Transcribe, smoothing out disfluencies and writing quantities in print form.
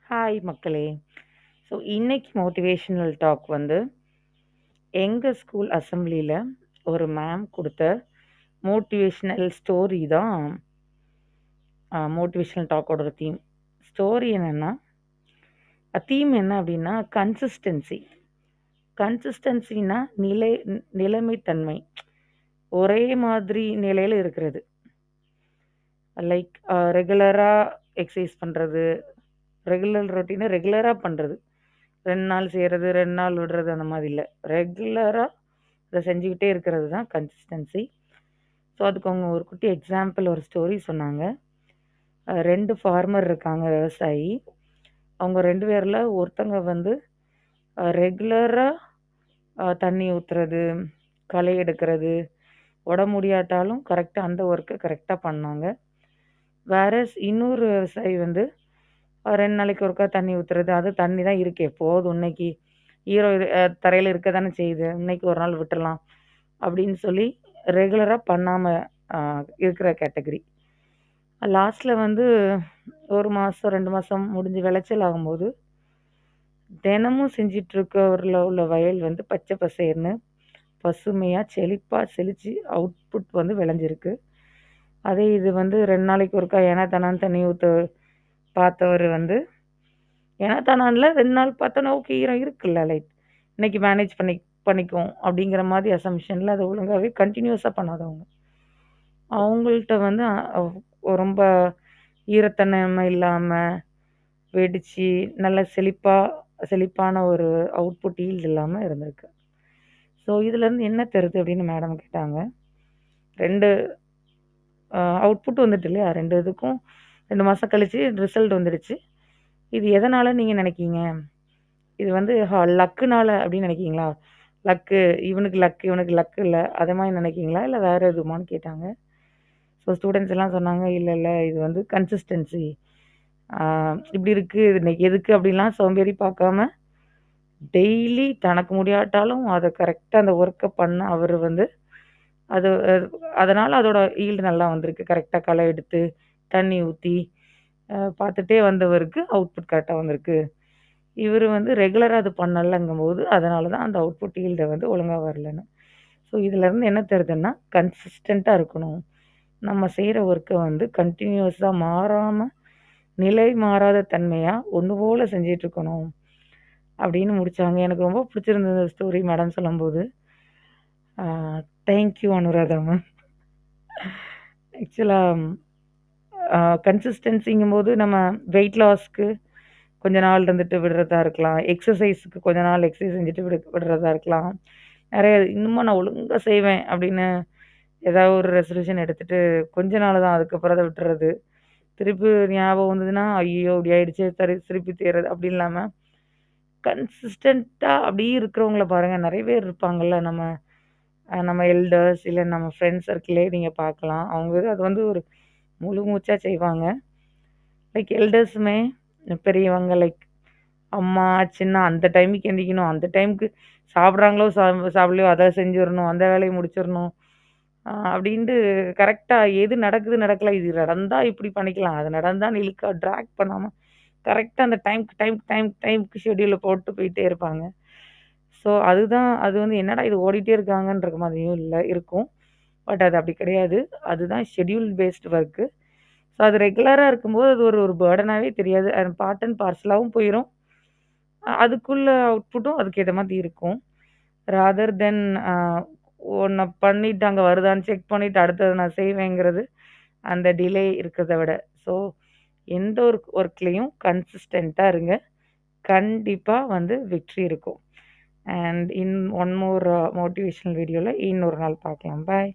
Hi மக்களே! So இன்னைக்கு motivational talk வந்து எங்க ஸ்கூல் அசெம்பிளில ஒரு மேம் குடுத்த மோட்டிவேஷனல் ஸ்டோரி தான் மோட்டிவேஷனல் டாக்கோட ஒரு தீம். ஸ்டோரி என்னன்னா, தீம் என்ன அப்டின்னா கன்சிஸ்டன்சி. கன்சிஸ்டன்சினா நிலைமைத்தன்மை. ஒரே மாதிரி நிலையில இருக்கிறது. லைக் ரெகுலரா எக்சர்சைஸ் பண்றது, ரெகுலர் ரொட்டீன ரெகுலரா பண்றது. 2 நாள் செய்றது, 2 நாள் விடுறது அந்த மாதிரி இல்ல. ரெகுலரா அத செஞ்சுக்கிட்டே இருக்கிறது தான் கன்சிஸ்டன்சி. ஸோ, அதுக்கு அவங்க ஒரு குட்டி எக்ஸாம்பிள் ஒரு ஸ்டோரி சொன்னாங்க. 2 ஃபார்மர் இருக்காங்க விவசாயி. அவங்க 2 பேர்ல ஒருத்தங்க வந்து ரெகுலரா தண்ணி ஊத்துறது, களை எடுக்கிறது, உடம்பு முடியாட்டாலும் கரெக்ட்டா அந்த ஒர்க்க கரெக்ட்டா பண்ணாங்க. வேறஸ் இன்னொரு விவசாயி வந்து 2 நாளைக்கு ஒருக்கா தண்ணி ஊத்துறது, அது தண்ணி தான் இருக்கே போதும் இன்னைக்கு ஈரம் தரையில இருக்க தானே செய்யுது. இன்னைக்கு ஒரு நாள் விட்டுறலாம் அப்படின்னு சொல்லி ரெகுலரா பண்ணாம அ இருக்கிற கேட்டகரி. லாஸ்ட்ல வந்து 1 மாசம், 2 மாசம் முடிஞ்சு விளைச்சல் ஆகும்போது, தினமும் செஞ்சுட்ருக்கவர்ல உள்ள வயல் வந்து பச்சை பசேல்னு, பசுமையா, செழிப்பா செழிச்சு அவுட்புட் வந்து விளைஞ்சிருக்கு. அதே இது வந்து 2 நாளைக்கு ஒருக்கா ஏனா தானான்னு தண்ணி ஊத்த பார்த்தவரு வந்து, ஏனா தானான்ல 2 நாள் பார்த்தோன்னே ஓகே ஈரம் இருக்குல்ல இன்னைக்கு மேனேஜ் பண்ணிக்குவோம் அப்படிங்கிற மாதிரி அசம்ப்ஷன்ல அத ஒழுங்காவே கன்டினியூஸா பண்ணாதவங்க. அவங்கள்ட்ட வந்து ரொம்ப ஈரத்தன்மை இல்லாம, வெடிச்சு, நல்ல செழிப்பான ஒரு அவுட்புட் ஈல்ட் இல்லாம இருந்திருக்கு. ஸோ இதுலருந்து என்ன தெரியுது அப்படின்னு மேடம் கேட்டாங்க. 2 அவுட்புட் வந்துட்டு இல்லையா? 2 இதுக்கும் 2 மாசம் கழிச்சு ரிசல்ட் வந்துடுச்சு. இது எதனால நீங்க நினைக்கீங்க? இது வந்து லக்குனால அப்படின்னு நினைக்கீங்களா? லக்கு இவனுக்கு லக் இல்ல. அத மாரி நினைக்கீங்களா? இல்ல வேற எதுவுமான்னு கேட்டாங்க. ஸோ ஸ்டூடண்ட்ஸ் எல்லாம் சொன்னாங்க, இல்ல இது வந்து கன்சிஸ்டன்சி. ஆ இப்படி இருக்கு. இது இன்னைக்கு எதுக்கு அப்படின்லாம் சோம்பேறி பார்க்காம, டெய்லி தனக்கு முடியாட்டாலும் அத கரெக்ட்டா அந்த ஒர்க்க பண்ண அவரு வந்து, அது அதனால அதோட ஈல்டு நல்லா வந்திருக்கு. கரெக்ட்டா களை எடுத்து, தண்ணி ஊத்தி, பார்த்துட்டே வந்தவருக்கு அவுட்புட் கரெக்ட்டா வந்திருக்கு. இவரு வந்து ரெகுலரா அது பண்ணலங்கும்போது, அதனால தான் அந்த அவுட்புட் ஈல்டு வந்து ஒழுங்கா வரலன்னு. ஸோ இதுலருந்து என்ன தெரியுதுன்னா, கன்சிஸ்டன்ட்டா இருக்கணும். நம்ம செய்ற ஒர்க்க வந்து கன்டினியூஸா மாறாம, நிலை மாறாத தன்மையா ஒண்ணு போல செஞ்சுட்டுருக்கணும். அப்படின்னு முடிச்சாங்க. எனக்கு ரொம்ப பிடிச்சிருந்தது அந்த ஸ்டோரி மேடம் சொல்லும்போது. ஆ தேங்க் யூ அனுராதா மேம். ஆக்சுவலா கன்சிஸ்டன்சிங்கும்போது நம்ம வெயிட் லாஸ்க்கு கொஞ்ச நாள் இருந்துட்டு விடுறதா இருக்கலாம். எக்ஸர்சைஸ்க்கு கொஞ்ச நாள் எக்ஸர்சைஸ் செஞ்சுட்டு விடுறதா இருக்கலாம். நெறைய இன்னுமா நான் ஒழுங்கா செய்வேன் அப்படின்னு ஏதாவது ஒரு ரெசல்யூஷன் எடுத்துட்டு கொஞ்ச நாள் தான் அதுக்கப்புறம் அத விட்டுறது. திருப்பி ஞாபகம் வந்ததுன்னா, ஐய்யயோ! இப்படி ஆயிடுச்சே திருப்பி செய்றது அப்படி இல்லாம, கன்சிஸ்டன்ட்டா அப்படியே இருக்கிறவங்கள பாருங்க. நெறைய பேர் இருப்பாங்கல்ல. நம்ம எல்டர்ஸ் இல்ல நம்ம ஃப்ரெண்ட்ஸ் சர்க்கிள்லயே நீங்க பார்க்கலாம். அவங்க அது வந்து ஒரு முழு மூச்சா செய்வாங்க. லைக் எல்டர்ஸுமே பெரியவங்க லைக் அம்மா, சின்னா அந்த டைமுக்கு எந்திரிக்கணும். அந்த டைமுக்கு சாப்பிடுறாங்களோ, சாப்பிடலையோ அத செஞ்சிரணும். அந்த வேலைய முடிச்சிரணும். அப்படின்ட்டு கரெக்ட்டா எது நடக்குது, நடக்கல. இது நடந்தா இப்படி பண்ணிக்கலாம். அது நடந்தான்னு டிராக் பண்ணாம கரெக்ட்டா அந்த டைம்க்கு ஷெட்யூல போட்டு போயிட்டே இருப்பாங்க. ஸோ அது வந்து என்னடா இது ஓடிட்டே இருக்காங்கன்ற மாதிரியும் இருக்கும். பட் அது அப்படி கிடையாது. அதுதான் ஷெட்யூல் பேஸ்டு ஒர்க்கு. ஸோ அது ரெகுலரா இருக்கும்போது அது ஒரு ஒரு பர்டனாவே தெரியாது. அது பார்ட் அண்ட் பார்சலாவும் போயிரும். அதுக்குள்ள அவுட்புட்டும் அதுக்கு ஏத்த மாதிரி இருக்கும். ராதர் தென் அ ஒண்ண பண்ணிட்டு அங்க வருதான்னு செக் பண்ணிட்டு அடுத்தது நான் செய்வேங்கிறது, அந்த டிலே இருக்கிறத விட. ஸோ எந்த ஒரு ஒர்க்லயும் கன்சிஸ்டன்ட்டா இருங்க. கண்டிப்பா வந்து வெற்றி இருக்கும். And in one more motivational வீடியோல இன்னொரு நாள் பார்க்கலாம். பாய்.